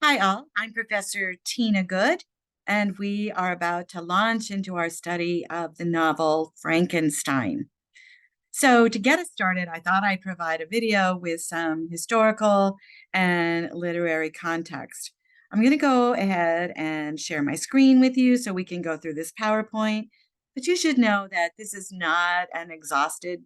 Hi, all. I'm Professor Tina Good, and we are about to launch into our study of the novel Frankenstein. So, to get us started, I thought I'd provide a video with some historical and literary context. I'm going to go ahead and share my screen with you so we can go through this PowerPoint. But you should know that this is not an exhaustive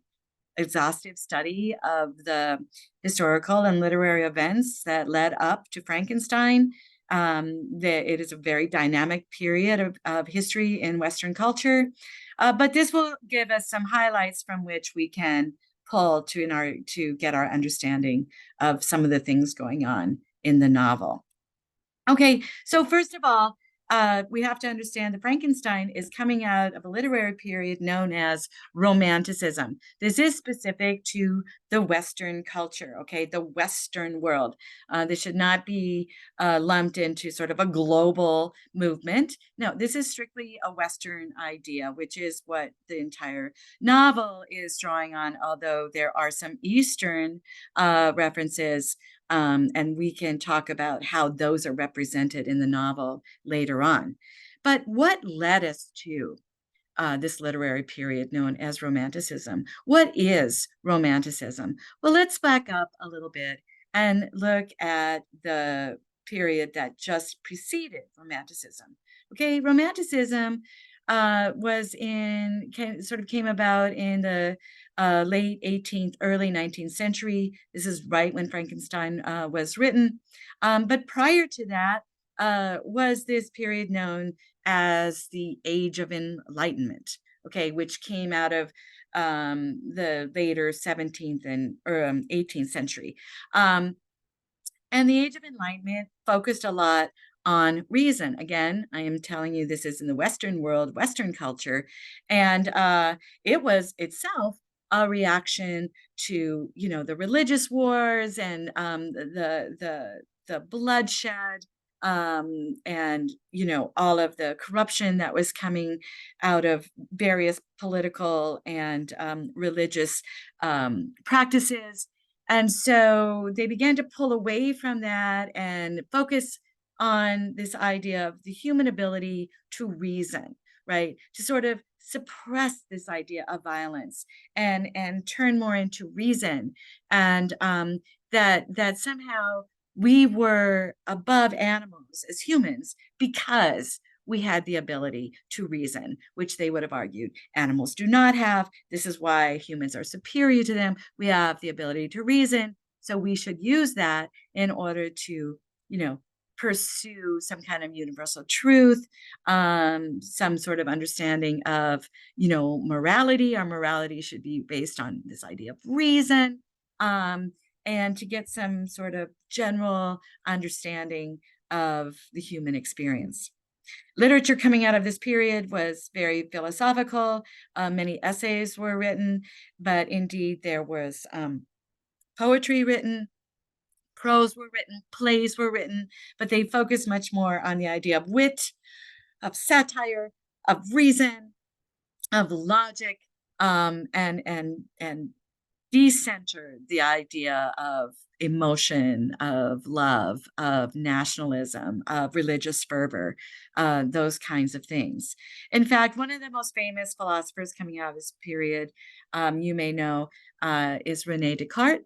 study of the historical and literary events that led up to Frankenstein. It is a very dynamic period of history in Western culture, but this will give us some highlights from which we can pull to get our understanding of some of the things going on in the novel. Okay, so first of all, we have to understand that Frankenstein is coming out of a literary period known as Romanticism. This is specific to the Western culture, okay, the Western world. This should not be lumped into sort of a global movement. No, this is strictly a Western idea, which is what the entire novel is drawing on, although there are some Eastern references, and we can talk about how those are represented in the novel later on. But what led us to this literary period known as Romanticism? What is Romanticism? Well, let's back up a little bit and look at the period that just preceded Romanticism. Okay, Romanticism came about in the late 18th, early 19th century. This is right when Frankenstein was written. But prior to that was this period known as the Age of Enlightenment, okay, which came out of the later 17th and 18th century. And the Age of Enlightenment focused a lot on reason. Again, I am telling you this is in the Western world, Western culture, and it was itself a reaction to the religious wars and the bloodshed, and all of the corruption that was coming out of various political and religious practices. And so they began to pull away from that and focus on this idea of the human ability to reason, right? To sort of suppress this idea of violence and turn more into reason, and that somehow we were above animals as humans because we had the ability to reason, which they would have argued animals do not have. This is why humans are superior to them. We have the ability to reason. So we should use that in order to, pursue some kind of universal truth, some sort of understanding of, morality. Our morality should be based on this idea of reason. And to get some sort of general understanding of the human experience. Literature coming out of this period was very philosophical. Many essays were written, but indeed there was poetry written, prose were written, plays were written, but they focused much more on the idea of wit, of satire, of reason, of logic, and decentered the idea of emotion, of love, of nationalism, of religious fervor, those kinds of things. In fact, one of the most famous philosophers coming out of this period, you may know, is Rene Descartes.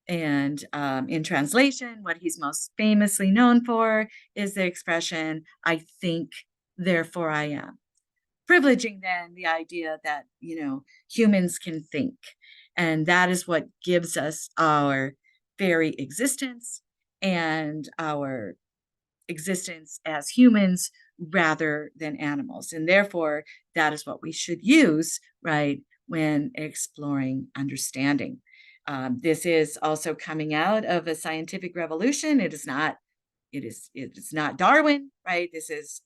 And in translation, what he's most famously known for is the expression, I think, therefore I am. Privileging then the idea that, humans can think. And that is what gives us our very existence and our existence as humans rather than animals. And therefore, that is what we should use, right, when exploring understanding. This is also coming out of a scientific revolution. It's not Darwin, right? This is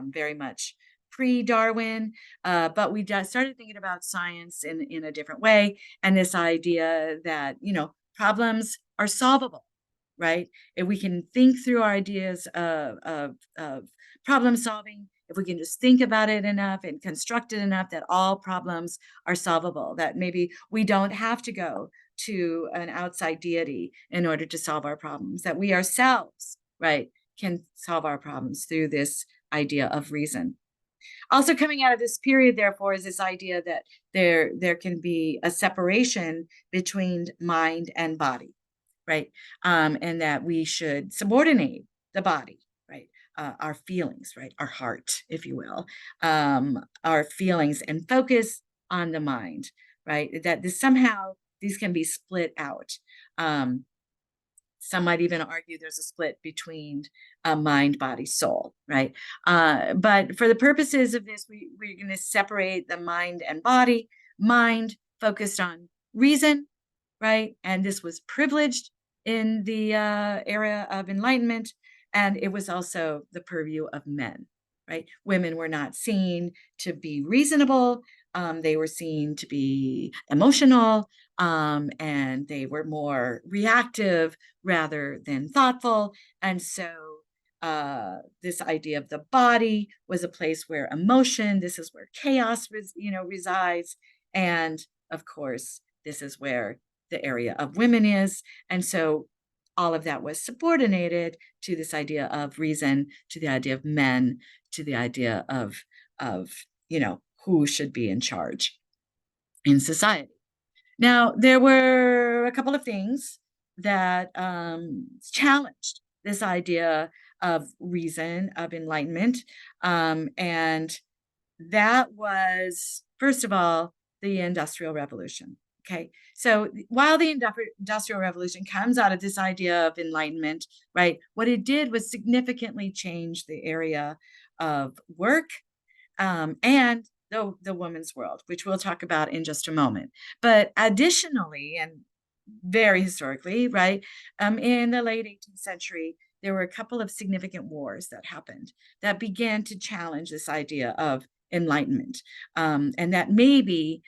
very much pre-Darwin, but we just started thinking about science in a different way, and this idea that problems are solvable, right? If we can think through our ideas of problem solving, if we can just think about it enough and construct it enough that all problems are solvable, that maybe we don't have to go to an outside deity in order to solve our problems, that we ourselves, right, can solve our problems through this idea of reason. Also coming out of this period, therefore, is this idea that there can be a separation between mind and body, right? And that we should subordinate the body, right? Our feelings, right? Our heart, if you will, our feelings, and focus on the mind, right? That this somehow these can be split out. Um, some might even argue there's a split between mind, body, soul, right? But for the purposes of this, we're going to separate the mind and body. Mind focused on reason, right? And this was privileged in the era of enlightenment, and it was also the purview of men, right? Women were not seen to be reasonable. They were seen to be emotional, and they were more reactive rather than thoughtful. And so this idea of the body was a place where emotion, this is where chaos resides. And of course, this is where the area of women is. And so all of that was subordinated to this idea of reason, to the idea of men, to the idea of who should be in charge in society. Now, there were a couple of things that challenged this idea of reason, of enlightenment. And that was, first of all, the Industrial Revolution. Okay. So while the Industrial Revolution comes out of this idea of enlightenment, right, what it did was significantly change the area of work, and the woman's world, which we'll talk about in just a moment. But additionally, and very historically, right, in the late 18th century, there were a couple of significant wars that happened that began to challenge this idea of enlightenment, and that maybe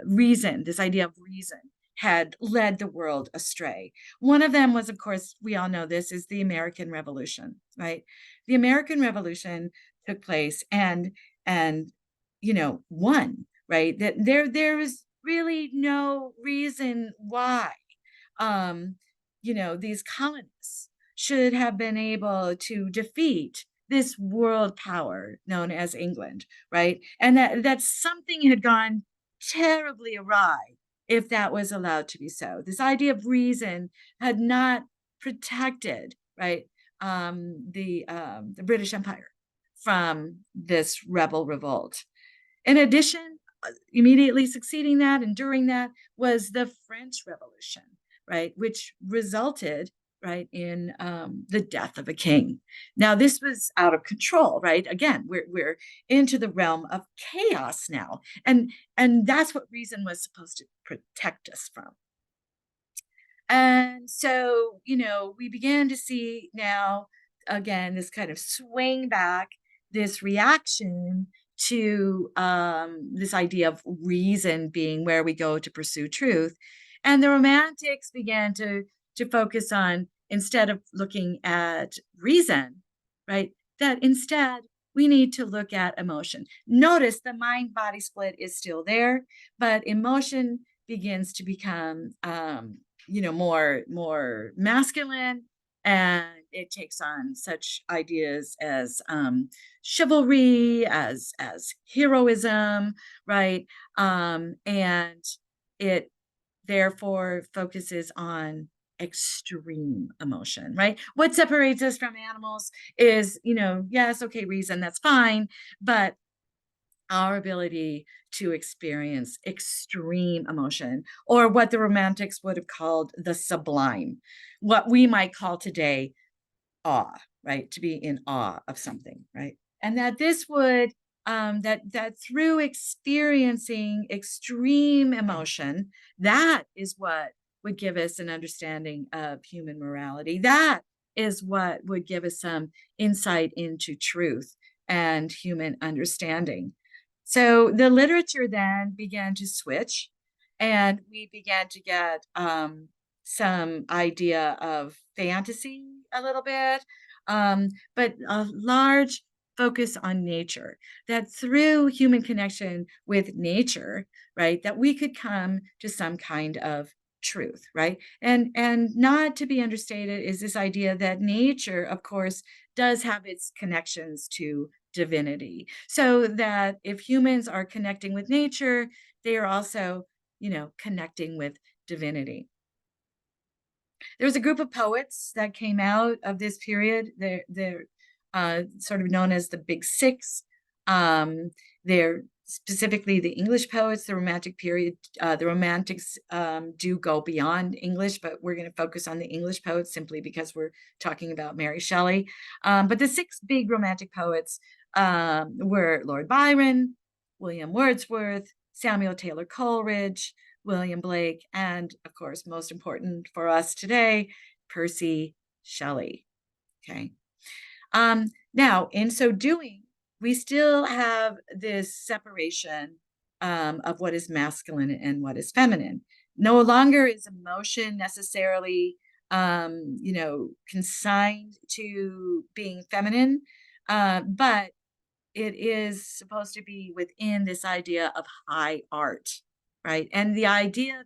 reason, this idea of reason, had led the world astray. One of them was, of course, we all know this, is the American Revolution, right? The American Revolution took place and won, right? That there is really no reason why these colonists should have been able to defeat this world power known as England, right? And that something had gone terribly awry if that was allowed to be so. This idea of reason had not protected, right, the British Empire from this rebel revolt. In addition, immediately succeeding that and during that was the French Revolution, right, which resulted, right, in the death of a king. Now, this was out of control, right? Again, we're into the realm of chaos now, and that's what reason was supposed to protect us from. And so, we began to see now, again, this kind of swing back, this reaction to this idea of reason being where we go to pursue truth. And the Romantics began to focus on, instead of looking at reason, right, that instead we need to look at emotion. Notice the mind-body split is still there, but emotion begins to become more masculine, and it takes on such ideas as chivalry, as heroism, right? And it therefore focuses on extreme emotion, right? What separates us from animals is, yes, okay, reason, that's fine, but our ability to experience extreme emotion, or what the Romantics would have called the sublime, what we might call today awe, right? To be in awe of something, right? And that this would that through experiencing extreme emotion, that is what would give us an understanding of human morality. That is what would give us some insight into truth and human understanding. So the literature then began to switch, and we began to get some idea of fantasy a little bit, but a large focus on nature, that through human connection with nature, right, that we could come to some kind of truth, right? And not to be understated is this idea that nature, of course, does have its connections to divinity. So that if humans are connecting with nature, they are also, connecting with divinity. There was a group of poets that came out of this period. They're sort of known as the Big Six. They're specifically the English poets, the Romantic period. The Romantics do go beyond English, but we're going to focus on the English poets simply because we're talking about Mary Shelley. But the six big Romantic poets were Lord Byron, William Wordsworth, Samuel Taylor Coleridge, William Blake, and of course, most important for us today, Percy Shelley. Okay. Now, in so doing, we still have this separation of what is masculine and what is feminine. No longer is emotion necessarily, consigned to being feminine, but it is supposed to be within this idea of high art, right? And the idea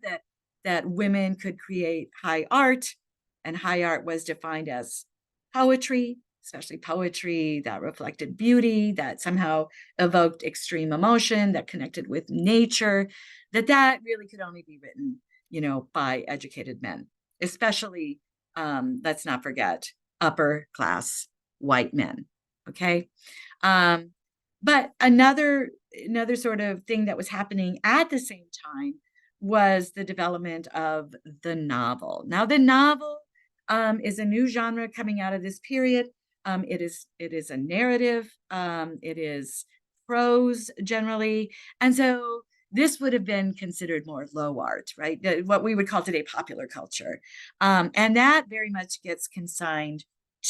that women could create high art, and high art was defined as poetry, especially poetry that reflected beauty, that somehow evoked extreme emotion, that connected with nature, that really could only be written, by educated men, especially, let's not forget, upper class white men. Okay. Um, but another sort of thing that was happening at the same time was the development of the novel. Now, the novel is a new genre coming out of this period. It is a narrative. It is prose generally, and so this would have been considered more low art, right? What we would call today popular culture, and that very much gets consigned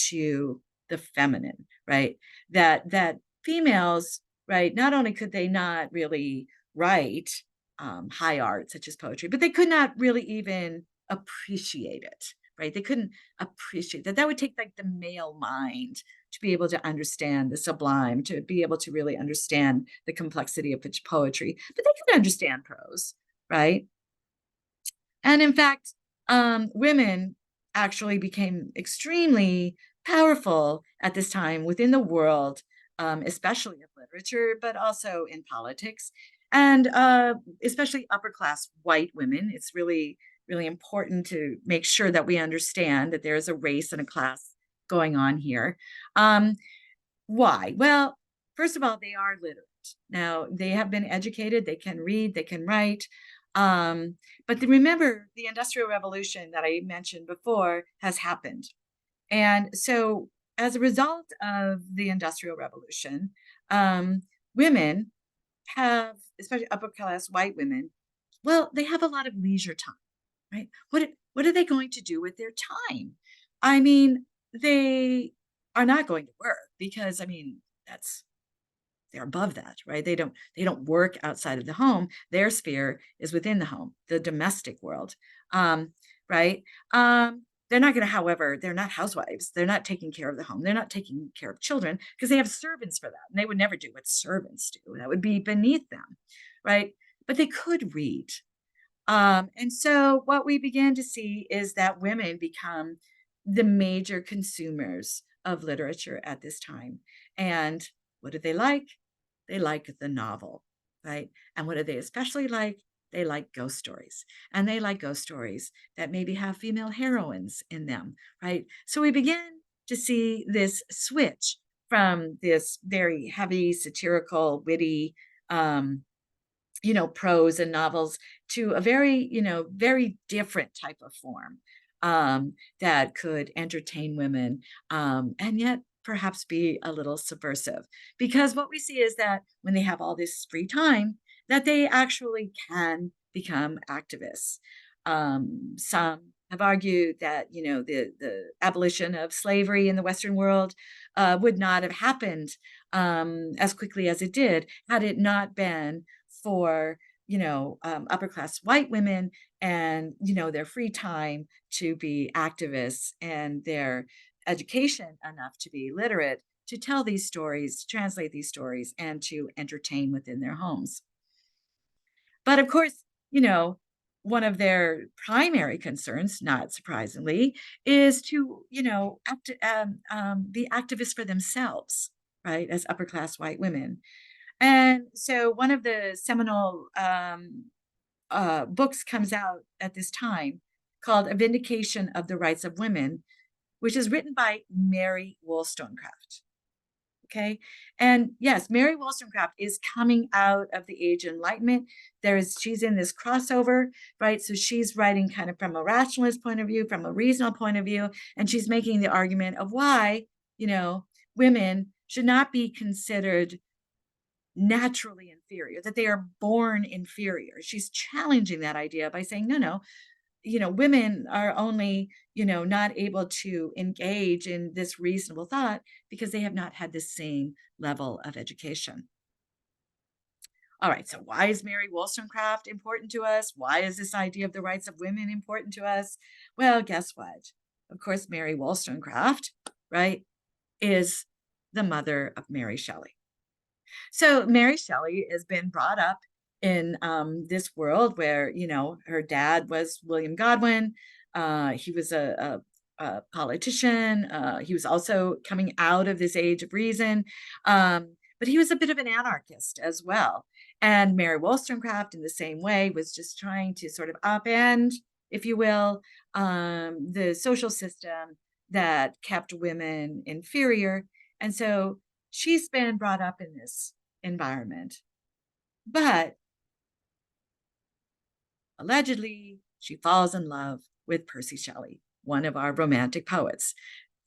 to the feminine, right? That females, right, not only could they not really write high art such as poetry, but they could not really even appreciate it, right? They couldn't appreciate that. That would take like the male mind to be able to understand the sublime, to be able to really understand the complexity of poetry, but they could understand prose, right? And in fact, women actually became extremely powerful at this time within the world, especially of literature, but also in politics, and especially upper class white women. It's really, really important to make sure that we understand that there is a race and a class going on here. Um, why? Well, first of all, they are literate. Now, they have been educated, they can read, they can write. But remember, the Industrial Revolution that I mentioned before has happened. And so, as a result of the Industrial Revolution, women have, especially upper class white women, well, they have a lot of leisure time, right? What are they going to do with their time? I mean, they are not going to work because, I mean, that's they're above that, right? They don't work outside of the home. Their sphere is within the home, the domestic world, um, right? They're not going to, however, they're not housewives. They're not taking care of the home. They're not taking care of children because they have servants for that, and they would never do what servants do. That would be beneath them, right? But they could read, and so what we began to see is that women become the major consumers of literature at this time. And what do they like? They like the novel, right? And what do they especially like? They like ghost stories. And they like ghost stories that maybe have female heroines in them, right? So we begin to see this switch from this very heavy, satirical, witty, um, prose and novels to a very, very different type of form that could entertain women, and yet perhaps be a little subversive. Because what we see is that when they have all this free time, that they actually can become activists. Some have argued that the abolition of slavery in the Western world would not have happened as quickly as it did had it not been for upper class white women and their free time to be activists and their education enough to be literate to tell these stories, to translate these stories, and to entertain within their homes. But of course, you know one of their primary concerns, not surprisingly, is to, be activists for themselves, right, as upper class white women. And so one of the seminal books comes out at this time called A Vindication of the Rights of Women, which is written by Mary Wollstonecraft. Okay. And yes, Mary Wollstonecraft is coming out of the Age of Enlightenment. She's in this crossover, right? So she's writing kind of from a rationalist point of view, from a reasonable point of view, and she's making the argument of why, women should not be considered naturally inferior, that they are born inferior. She's challenging that idea by saying, no, no, women are only, not able to engage in this reasonable thought because they have not had the same level of education. All right, so why is Mary Wollstonecraft important to us? Why is this idea of the rights of women important to us? Well, guess what? Of course, Mary Wollstonecraft, right, is the mother of Mary Shelley. So Mary Shelley has been brought up in this world where, her dad was William Godwin. He was a politician. He was also coming out of this age of reason. But he was a bit of an anarchist as well. And Mary Wollstonecraft, in the same way, was just trying to sort of upend, if you will, the social system that kept women inferior. And so she's been brought up in this environment. But allegedly, she falls in love with Percy Shelley, one of our romantic poets,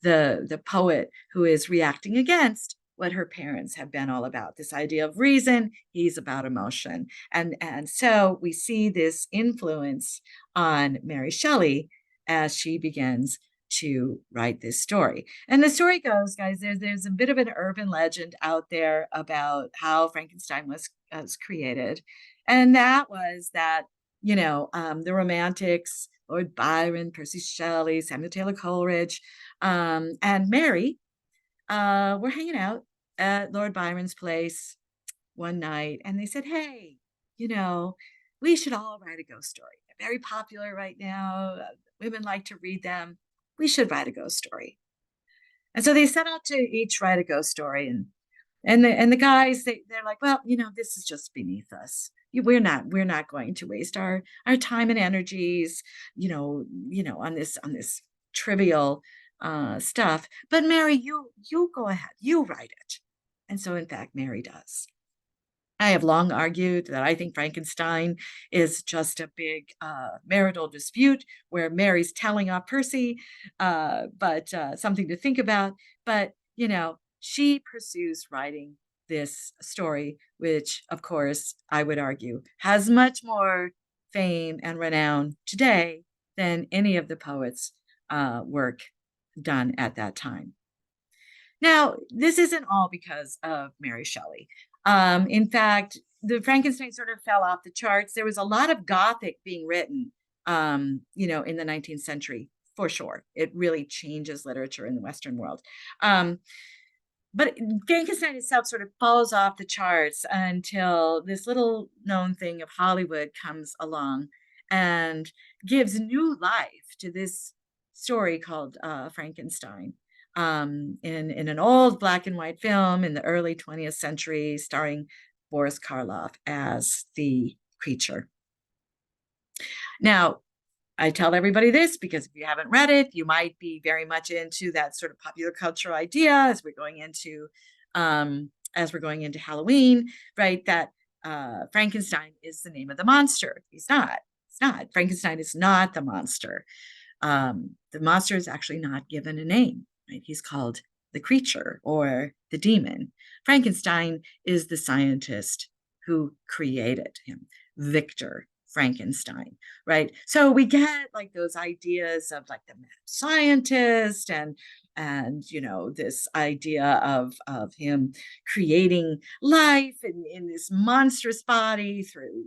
the poet who is reacting against what her parents have been all about, this idea of reason. He's about emotion. And so we see this influence on Mary Shelley as she begins to write this story. And the story goes, guys, there's a bit of an urban legend out there about how Frankenstein was created. And that was that, the Romantics, Lord Byron, Percy Shelley, Samuel Taylor Coleridge, and Mary were hanging out at Lord Byron's place one night, and they said, hey, we should all write a ghost story. They're very popular right now. Women like to read them. We should write a ghost story. And so they set out to each write a ghost story, and the guys, they're like, well, this is just beneath us. We're not going to waste our time and energies, on this trivial stuff. But Mary, you go ahead, you write it. And so in fact, Mary does. I have long argued that I think Frankenstein is just a big marital dispute where Mary's telling off Percy, but something to think about. But, she pursues writing this story, which, of course, I would argue has much more fame and renown today than any of the poets' work done at that time. Now, this isn't all because of Mary Shelley. In fact, the Frankenstein sort of fell off the charts. There was a lot of Gothic being written, in the 19th century, for sure. It really changes literature in the Western world. But Frankenstein itself sort of falls off the charts until this little known thing of Hollywood comes along and gives new life to this story called Frankenstein. In an old black and white film in the early 20th century, starring Boris Karloff as the creature. Now, I tell everybody this because if you haven't read it, you might be very much into that sort of popular culture idea as we're going into Halloween, right? That Frankenstein is the name of the monster. He's not. It's not. Frankenstein is not the monster. The monster is actually not given a name. Right? He's called the creature or the demon. Frankenstein is the scientist who created him, Victor Frankenstein, right? So we get like those ideas of like the mad scientist and this idea of him creating life in this monstrous body through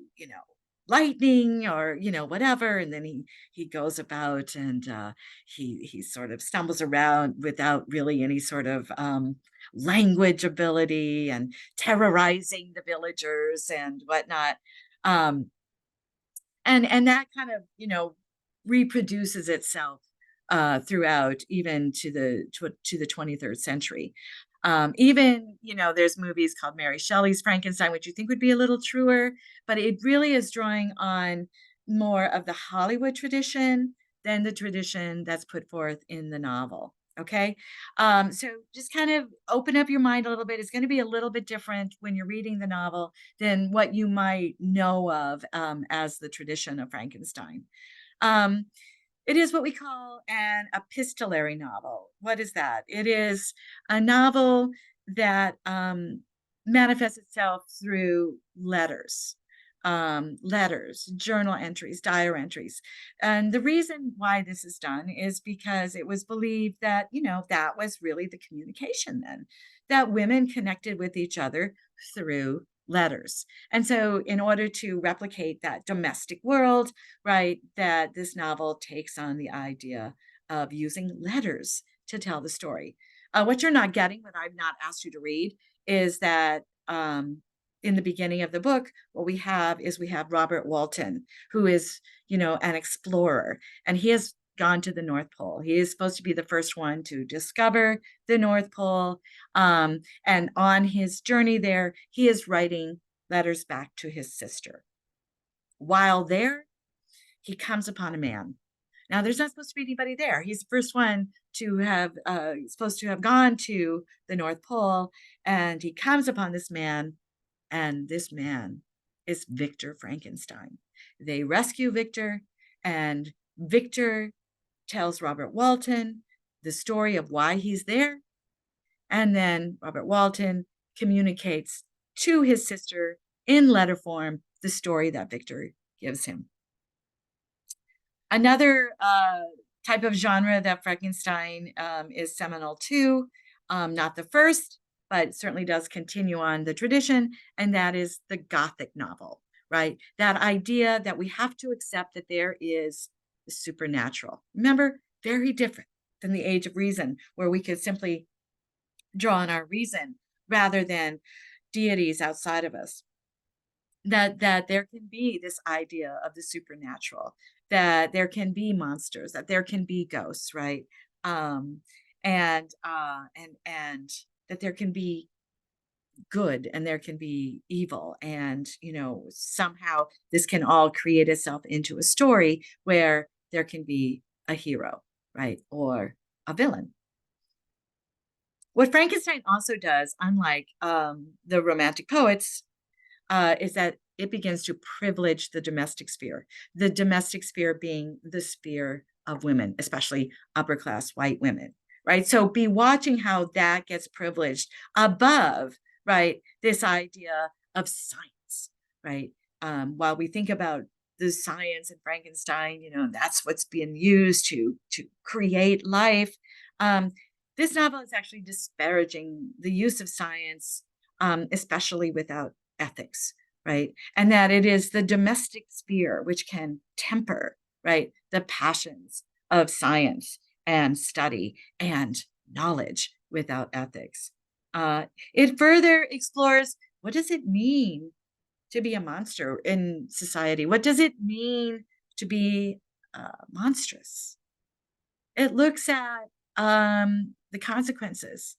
lightning or whatever, and then he goes about and he sort of stumbles around without really any sort of language ability and terrorizing the villagers and whatnot. And that kind of, reproduces itself throughout, even to the 23rd century. Even, there's movies called Mary Shelley's Frankenstein, which you think would be a little truer, but it really is drawing on more of the Hollywood tradition than the tradition that's put forth in the novel. Okay. So just kind of open up your mind a little bit. It's going to be a little bit different when you're reading the novel than what you might know of as the tradition of Frankenstein. Um, it is what we call an epistolary novel. What is that? It is a novel that manifests itself through letters, journal entries, diary entries. And the reason why this is done is because it was believed that, that was really the communication then, that women connected with each other through letters. And so, in order to replicate that domestic world, right, that this novel takes on the idea of using letters to tell the story. What you're not getting, what I've not asked you to read, is that in the beginning of the book, what we have Robert Walton, who is, an explorer, and he has gone to the North Pole. He is supposed to be the first one to discover the North Pole. And on his journey there, he is writing letters back to his sister. While there, he comes upon a man. Now, there's not supposed to be anybody there. He's the first one to have, supposed to have gone to the North Pole, and he comes upon this man, and this man is Victor Frankenstein. They rescue Victor, and Victor tells Robert Walton the story of why he's there. And then Robert Walton communicates to his sister in letter form the story that Victor gives him. Another type of genre that Frankenstein is seminal to, not the first, but certainly does continue on the tradition, and that is the Gothic novel, right? That idea that we have to accept that there is the supernatural. Remember, very different than the Age of Reason, where we could simply draw on our reason rather than deities outside of us. That there can be this idea of the supernatural, that there can be monsters, that there can be ghosts, right? Um, and that there can be good and there can be evil, and somehow this can all create itself into a story where there can be a hero, right, or a villain. What Frankenstein also does, unlike the Romantic poets, is that it begins to privilege the domestic sphere being the sphere of women, especially upper class white women, right? So be watching how that gets privileged above, right, this idea of science, right? While we think about the science in Frankenstein, that's what's being used to create life. Um, this novel is actually disparaging the use of science, especially without ethics, right? And that it is the domestic sphere which can temper, right, the passions of science and study and knowledge without ethics. It further explores, what does it mean to be a monster in society? What does it mean to be monstrous? It looks at the consequences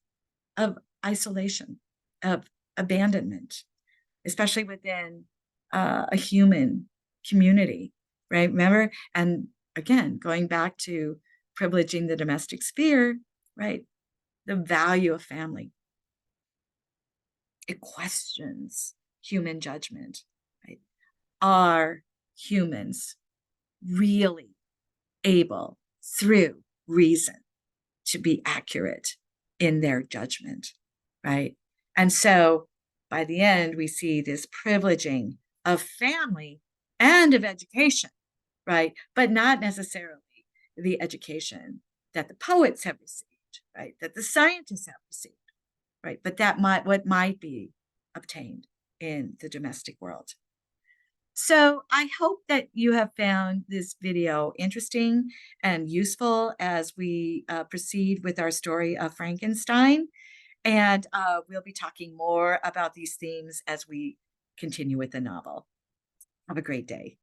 of isolation, of abandonment, especially within a human community, right? Remember? And again, going back to privileging the domestic sphere, right? The value of family. It questions human judgment, right? Are humans really able, through reason, to be accurate in their judgment, right? And so by the end, we see this privileging of family and of education, right? But not necessarily the education that the poets have received, right? That the scientists have received, right? But what might be obtained in the domestic world. So I hope that you have found this video interesting and useful as we proceed with our story of Frankenstein. And we'll be talking more about these themes as we continue with the novel. Have a great day.